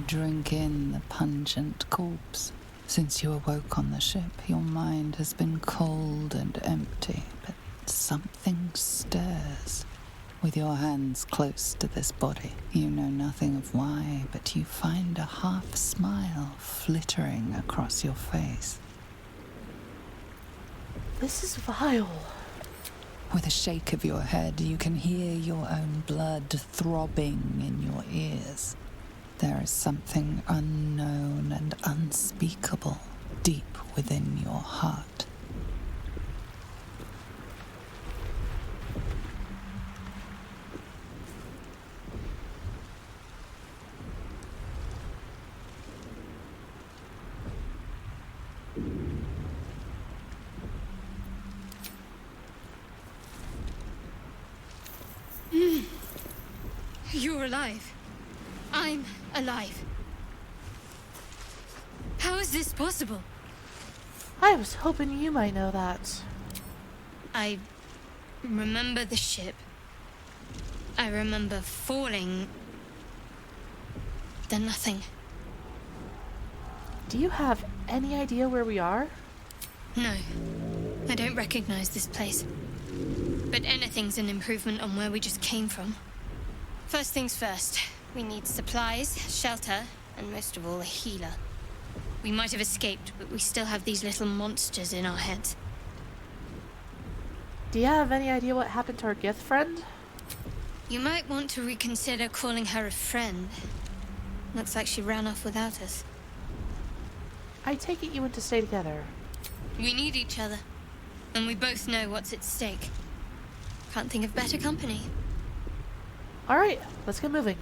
drink in the pungent corpse. Since you awoke on the ship, your mind has been cold and empty, but something stirs. With your hands close to this body, you know nothing of why, but you find a half smile flittering across your face. This is vile. With a shake of your head, you can hear your own blood throbbing in your ears. There is something unknown and unspeakable deep within your heart. You're alive. I'm alive. How is this possible? I was hoping you might know that. I remember the ship. I remember falling. Then nothing. Do you have any idea where we are? No, I don't recognize this place. But anything's an improvement on where we just came from. First things first, we need supplies, shelter, and most of all, a healer. We might have escaped, but we still have these little monsters in our heads. Do you have any idea what happened to our Gith friend? You might want to reconsider calling her a friend. Looks like she ran off without us. I take it you want to stay together. We need each other, and we both know what's at stake. Can't think of better company. Alright, let's get moving.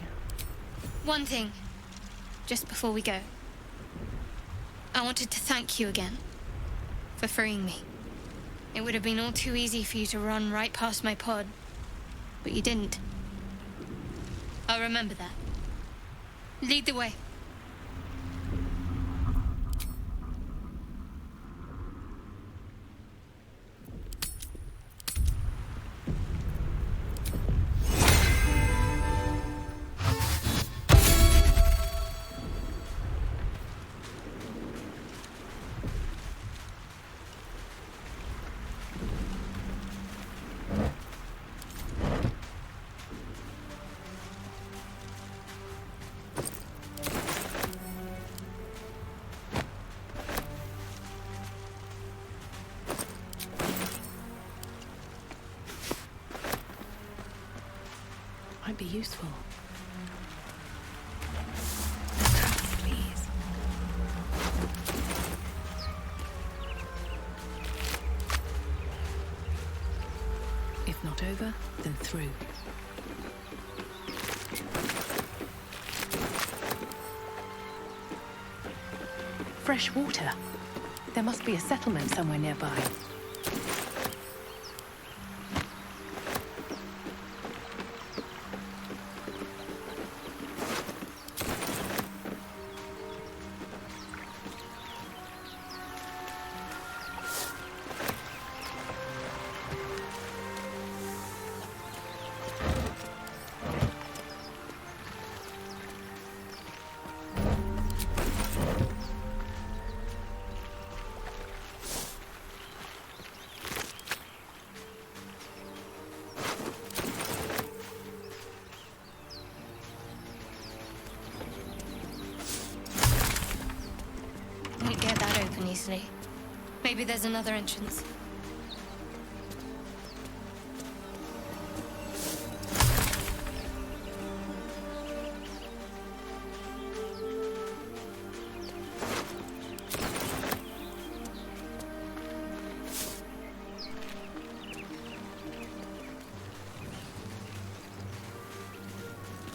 One thing, just before we go. I wanted to thank you again for freeing me. It would have been all too easy for you to run right past my pod, but you didn't. I'll remember that. Lead the way. Might be useful. Please. If not over, then through. Fresh water. There must be a settlement somewhere nearby. Can't get that open easily. Maybe there's another entrance.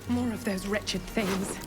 More of those wretched things.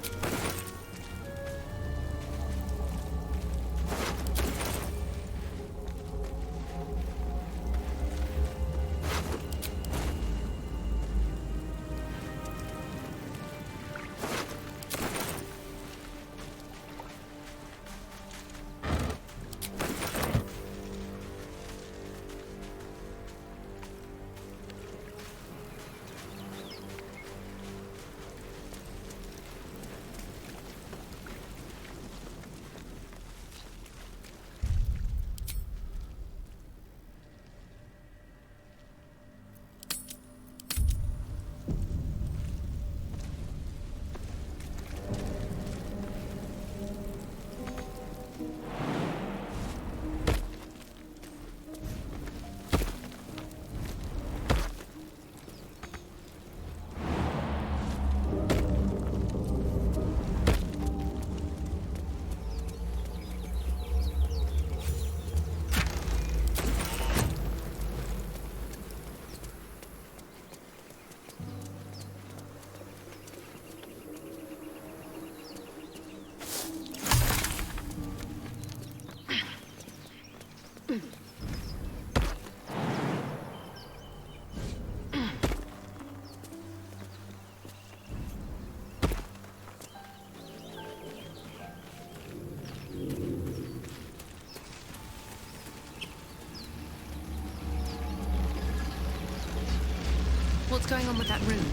What's going on with that room?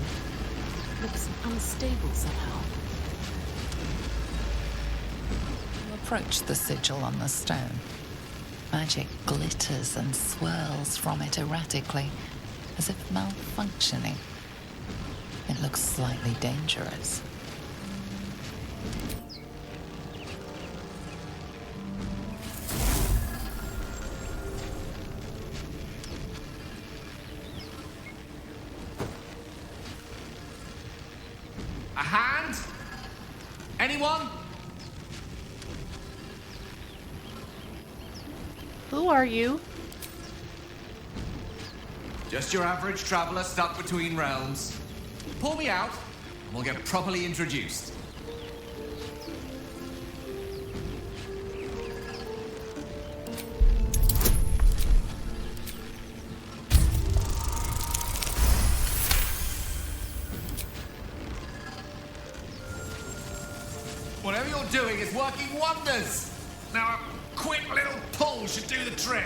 Looks unstable somehow. You approach the sigil on the stone. Magic glitters and swirls from it erratically, as if malfunctioning. It looks slightly dangerous. A hand? Anyone? Who are you? Just your average traveler stuck between realms. Pull me out, and we'll get properly introduced. Whatever you're doing is working wonders. Now a quick little pull should do the trick.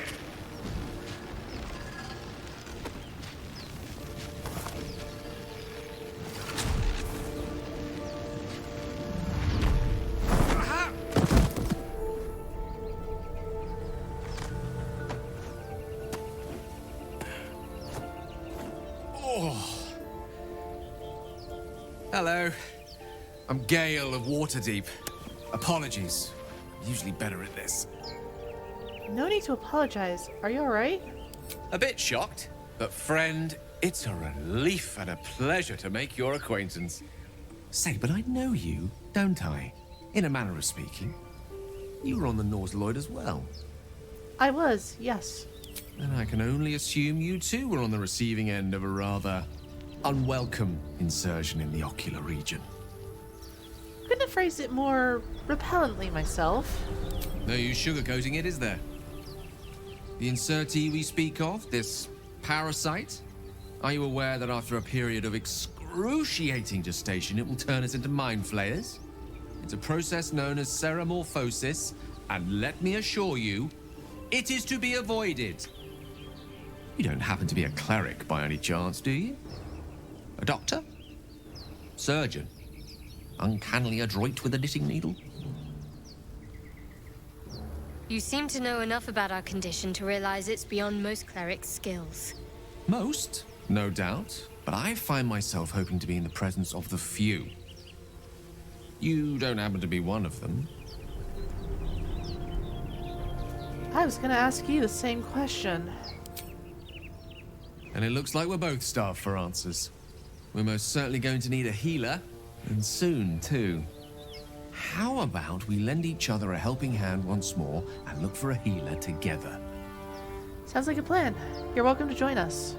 Hello. I'm Gale of Waterdeep. Apologies. I'm usually better at this. No need to apologize. Are you alright? A bit shocked, but friend, it's a relief and a pleasure to make your acquaintance. Say, but I know you, don't I? In a manner of speaking. You were on the Nautiloid as well. I was, yes. And I can only assume you too were on the receiving end of a rather unwelcome insertion in the ocular region. Couldn't have phrased it more repellently myself. No use sugarcoating it, is there? The insertee we speak of, this parasite, are you aware that after a period of excruciating gestation, it will turn us into mind flayers? It's a process known as ceramorphosis, and let me assure you, it is to be avoided. You don't happen to be a cleric by any chance, do you? A doctor? Surgeon? Uncannily adroit with a knitting needle? You seem to know enough about our condition to realize it's beyond most clerics' skills. Most, no doubt, but I find myself hoping to be in the presence of the few. You don't happen to be one of them. I was gonna ask you the same question. And it looks like we're both starved for answers. We're most certainly going to need a healer, and soon, too. How about we lend each other a helping hand once more and look for a healer together? Sounds like a plan. You're welcome to join us.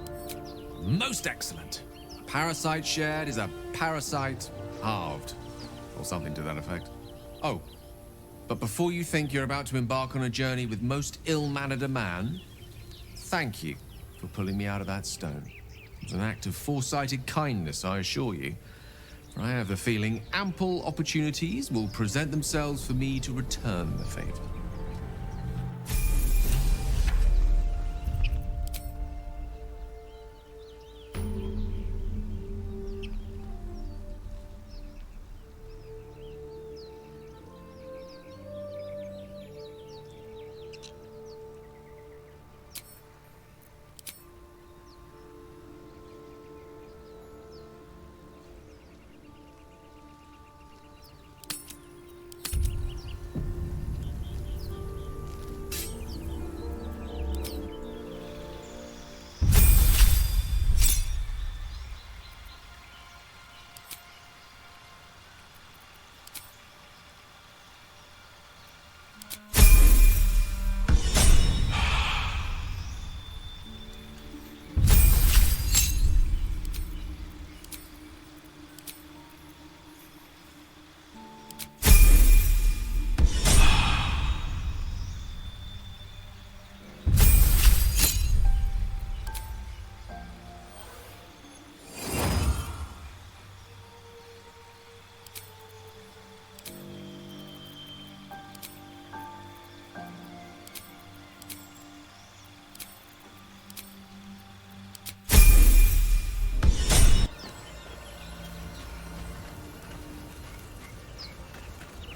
Most excellent. A parasite shared is a parasite halved, or something to that effect. Oh, but before you think you're about to embark on a journey with most ill-mannered a man, thank you for pulling me out of that stone. It was an act of foresighted kindness, I assure you. For I have the feeling ample opportunities will present themselves for me to return the favor.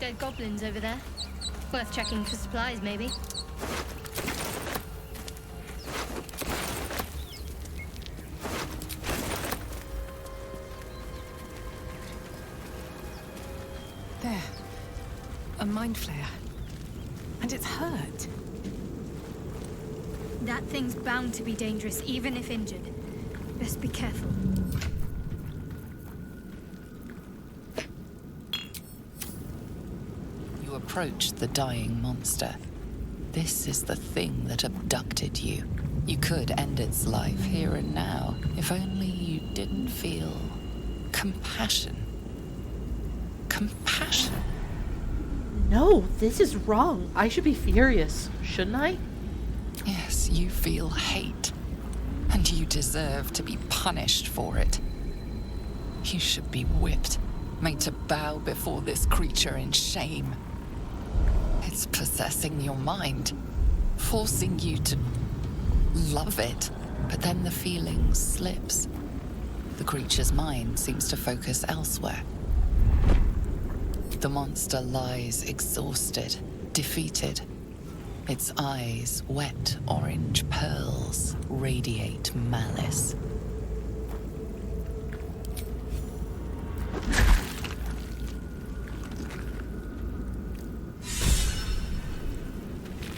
Dead goblins over there. Worth checking for supplies, maybe. There. A mind flare. And it's hurt. That thing's bound to be dangerous, even if injured. Best be careful. You approach the dying monster. This is the thing that abducted you. You could end its life here and now, if only you didn't feel compassion. Compassion? No, this is wrong. I should be furious, shouldn't I? Yes, you feel hate. And you deserve to be punished for it. You should be whipped, made to bow before this creature in shame. It's possessing your mind, forcing you to love it, but then the feeling slips. The creature's mind seems to focus elsewhere. The monster lies exhausted, defeated. Its eyes, wet orange pearls, radiate malice.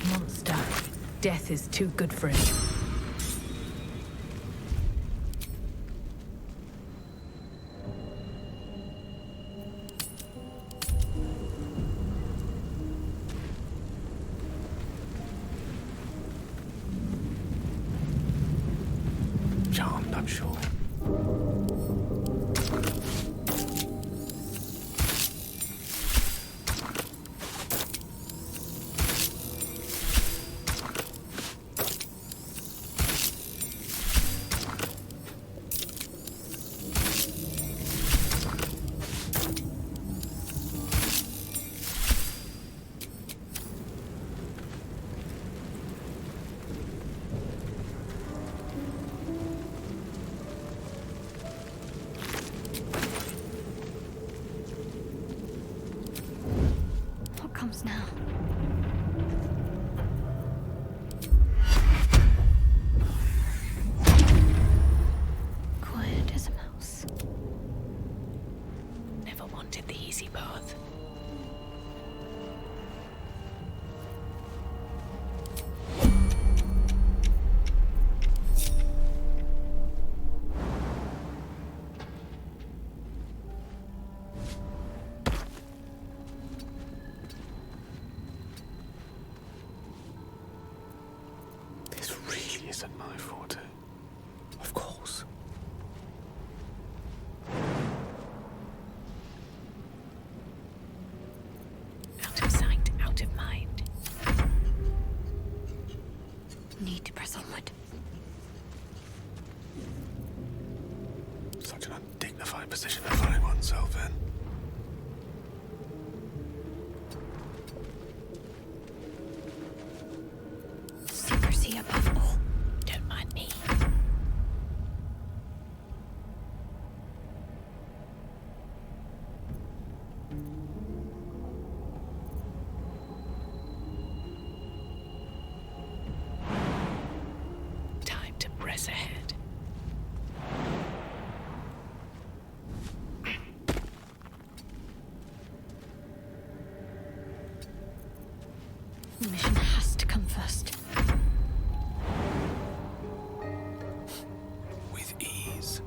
Monster. Death is too good for it. Charmed, I'm sure. What comes now? Quiet as a mouse. Never wanted the easy path. This really isn't my forte. Of course. Out of sight, out of mind. Need to press onward. Such an undignified position to find oneself in. Secrecy above all. Don't mind me. Time to press ahead. The mission has to come first. With ease.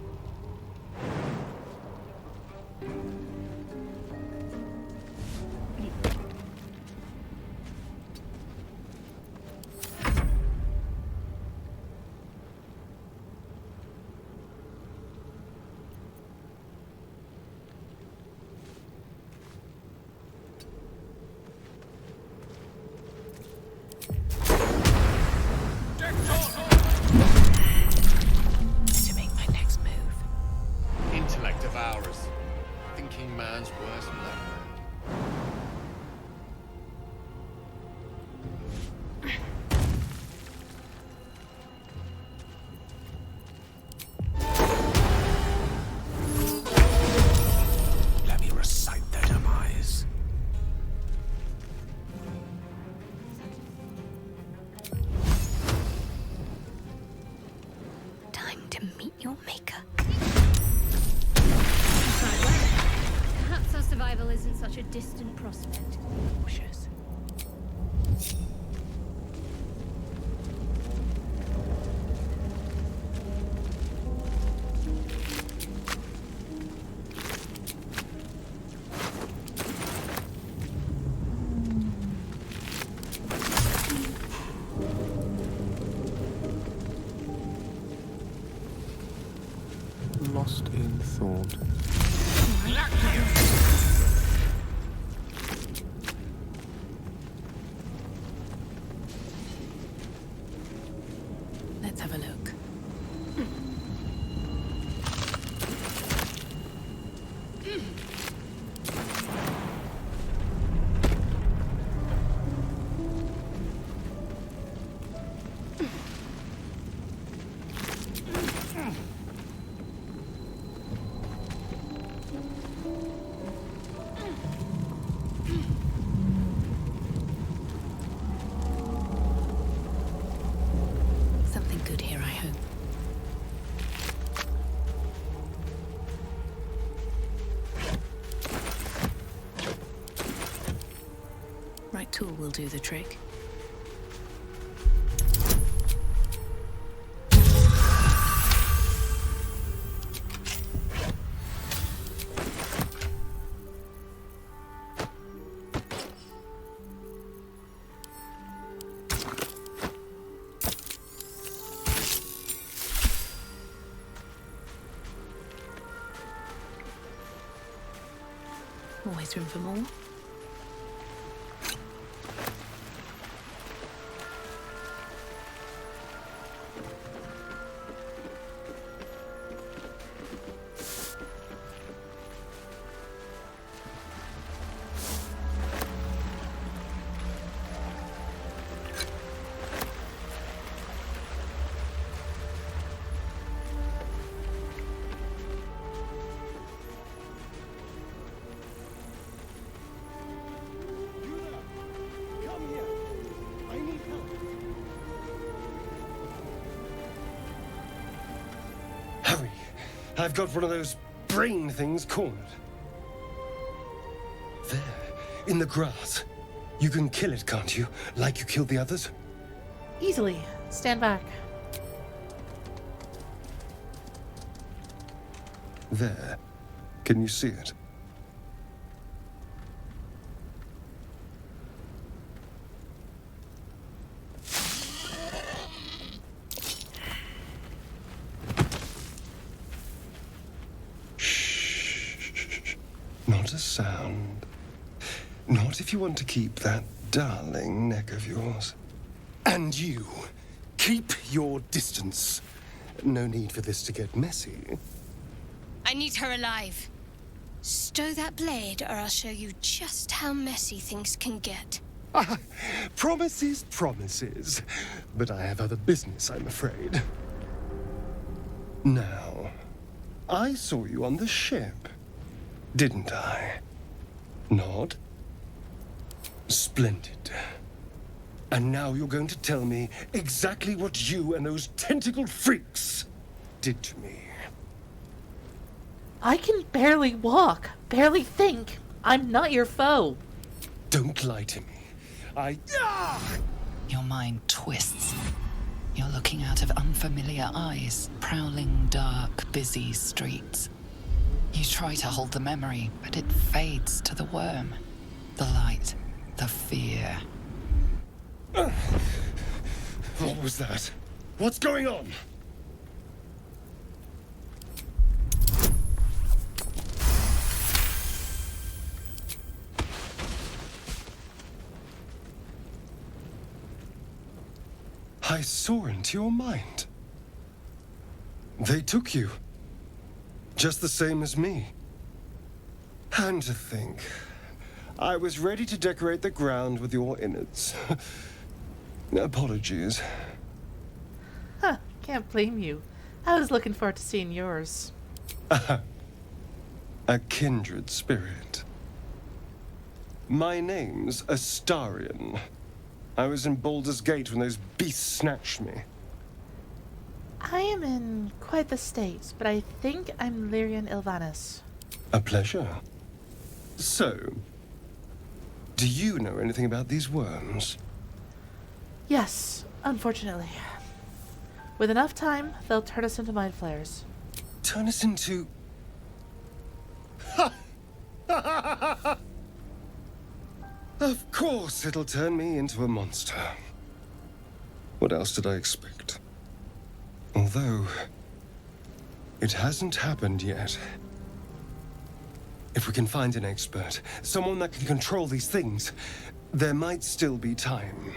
To make my next move. Intellect of ours. Thinking man's worst nightmare. Let me recite their demise. isn't such a distant prospect. Cautious. Lost in thought. Let's have a look. Something good here, I hope. Right tool will do the trick. Always room for more. Hurry! I've got one of those brain things cornered. There, in the grass. You can kill it, can't you? Like you killed the others? Easily. Stand back. There. Can you see it? Shh. Not a sound. Not if you want to keep that darling neck of yours. And you, keep your distance. No need for this to get messy. I need her alive. Stow that blade, or I'll show you just how messy things can get. Ah, promises, promises. But I have other business, I'm afraid. Now, I saw you on the ship, didn't I? Nod? Splendid. And now you're going to tell me exactly what you and those tentacled freaks did to me. I can barely walk, barely think. I'm not your foe. Don't lie to me. Your mind twists. You're looking out of unfamiliar eyes, prowling dark, busy streets. You try to hold the memory, but it fades to the worm. The light, the fear. What was that? What's going on? I saw into your mind. They took you. Just the same as me. And to think, I was ready to decorate the ground with your innards. Apologies. Huh, can't blame you. I was looking forward to seeing yours. A kindred spirit. My name's Seldarine. I was in Baldur's Gate when those beasts snatched me. I am in quite the state, but I think I'm Lirienne Il'Vannis. A pleasure. So, do you know anything about these worms? Yes, unfortunately. With enough time, they'll turn us into mind flayers. Turn us into... Of course it'll turn me into a monster. What else did I expect? Although, it hasn't happened yet. If we can find an expert, someone that can control these things, there might still be time.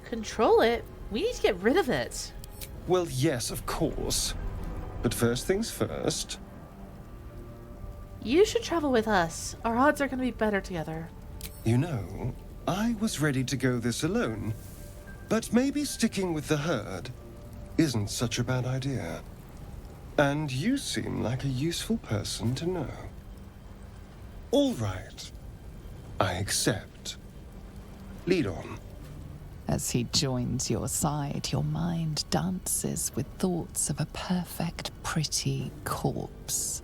Control it? We need to get rid of it. Well, yes, of course. But first things first. You should travel with us. Our odds are going to be better together. You know, I was ready to go this alone. But maybe sticking with the herd isn't such a bad idea. And you seem like a useful person to know. All right. I accept. Lead on. As he joins your side, your mind dances with thoughts of a perfect, pretty corpse.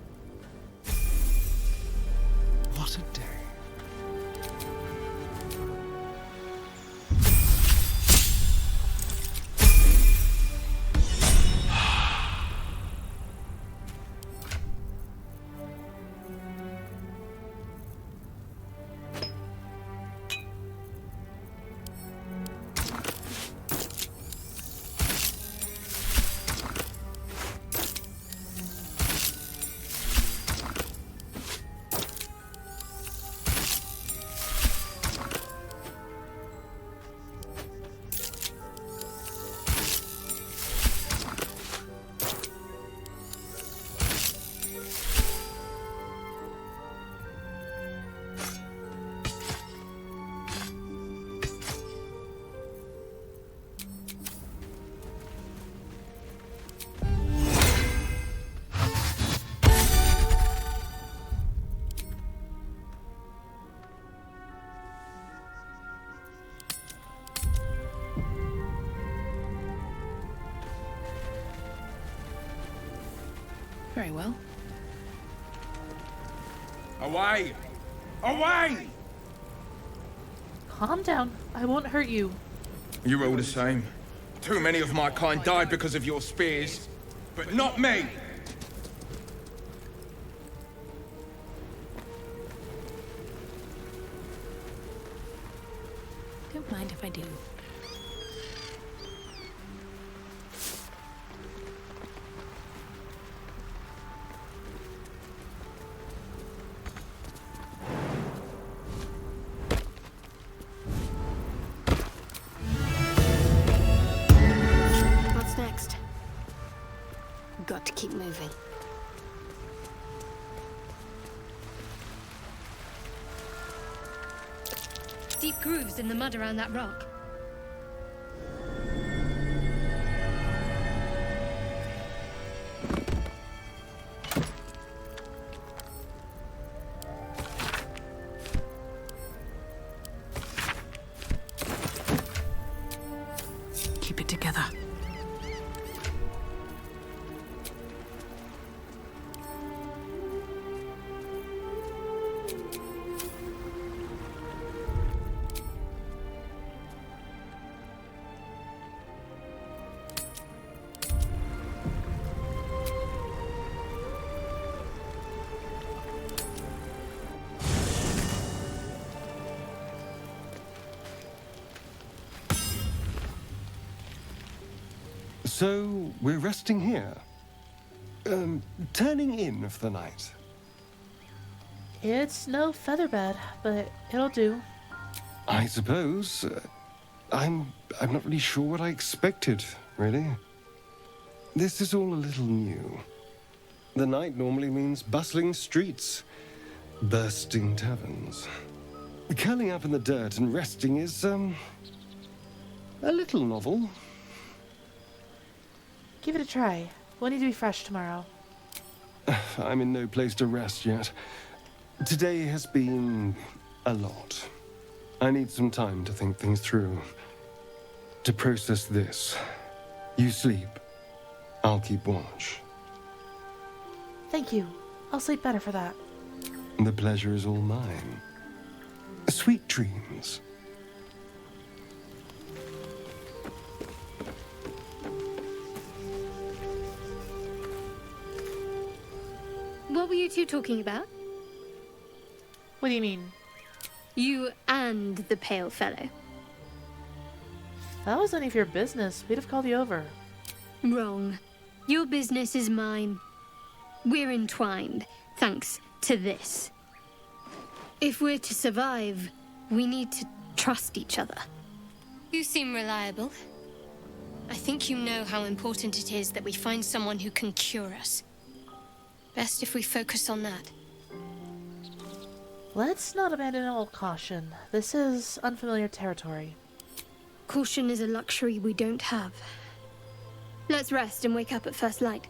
What a day. Very well. Away! Away! Calm down. I won't hurt you. You're all the same. Too many of my kind died because of your spears, but not me! Don't mind if I do. What's next? Got to keep moving. Deep grooves in the mud around that rock. Keep it together. So, we're resting here. Turning in for the night. It's no featherbed, but it'll do. I suppose. I'm not really sure what I expected, really. This is all a little new. The night normally means bustling streets, bursting taverns. Curling up in the dirt and resting is, a little novel. Give it a try. We'll need to be fresh tomorrow. I'm in no place to rest yet. Today has been a lot. I need some time to think things through. To process this. You sleep. I'll keep watch. Thank you. I'll sleep better for that. The pleasure is all mine. Sweet dreams. What were you two talking about? What do you mean? You and the pale fellow. If that was any of your business, we'd have called you over. Wrong. Your business is mine. We're entwined, thanks to this. If we're to survive, we need to trust each other. You seem reliable. I think you know how important it is that we find someone who can cure us. Best if we focus on that. Let's not abandon all caution. This is unfamiliar territory. Caution is a luxury we don't have. Let's rest and wake up at first light.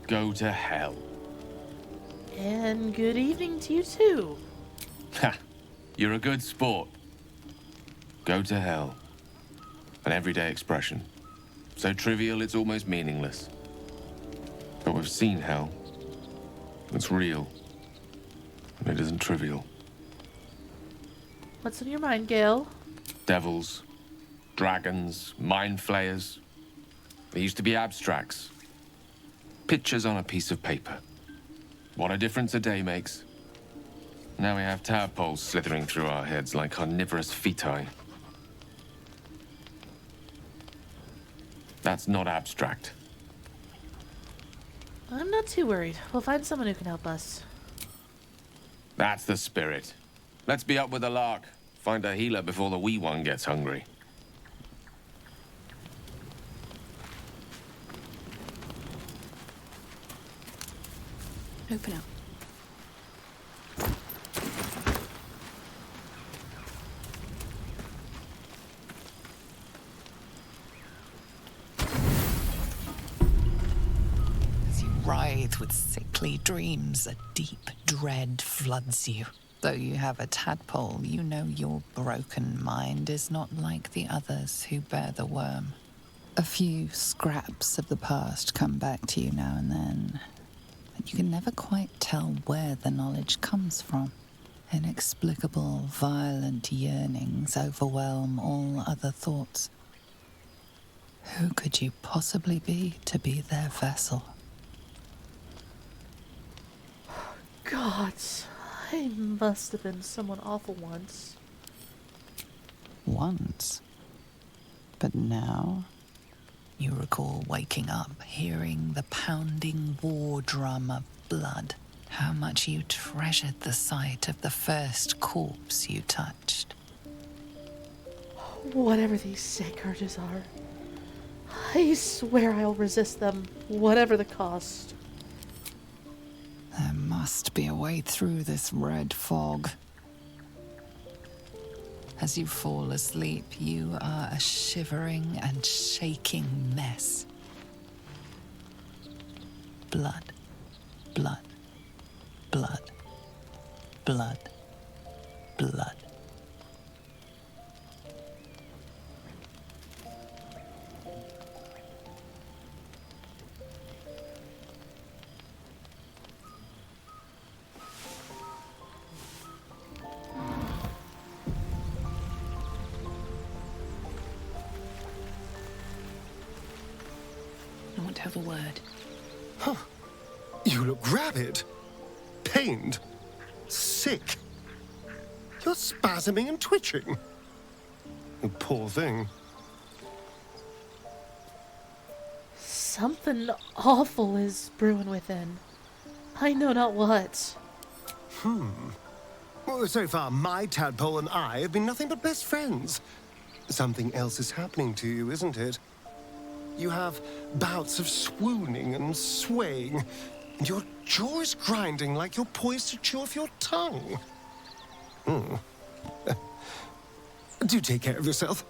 Go to hell. And good evening to you too. Ha! You're a good sport. Go to hell. An everyday expression. So trivial it's almost meaningless. But we've seen hell. It's real. And it isn't trivial. What's on your mind, Gale? Devils, dragons, mind flayers. They used to be abstracts. Pictures on a piece of paper. What a difference a day makes. Now we have tadpoles slithering through our heads like carnivorous feti. That's not abstract. I'm not too worried. We'll find someone who can help us. That's the spirit. Let's be up with the lark. Find a healer before the wee one gets hungry. Open up. As you writhe with sickly dreams, a deep dread floods you. Though you have a tadpole, you know your broken mind is not like the others who bear the worm. A few scraps of the past come back to you now and then, but you can never quite tell where the knowledge comes from. Inexplicable, violent yearnings overwhelm all other thoughts. Who could you possibly be to be their vessel? Gods, I must have been someone awful once. Once. But now, you recall waking up, hearing the pounding war drum of blood. How much you treasured the sight of the first corpse you touched. Whatever these sick urges are, I swear I'll resist them, whatever the cost. There must be a way through this red fog. As you fall asleep, you are a shivering and shaking mess. Blood, blood, blood, blood, blood. I want to have a word. You look rabid, pained, sick. You're spasming and twitching. You poor thing. Something awful is brewing within. I know not what. Well, so far, my tadpole and I have been nothing but best friends. Something else is happening to you, isn't it? You have bouts of swooning and swaying, and your jaw is grinding like you're poised to chew off your tongue. Do take care of yourself.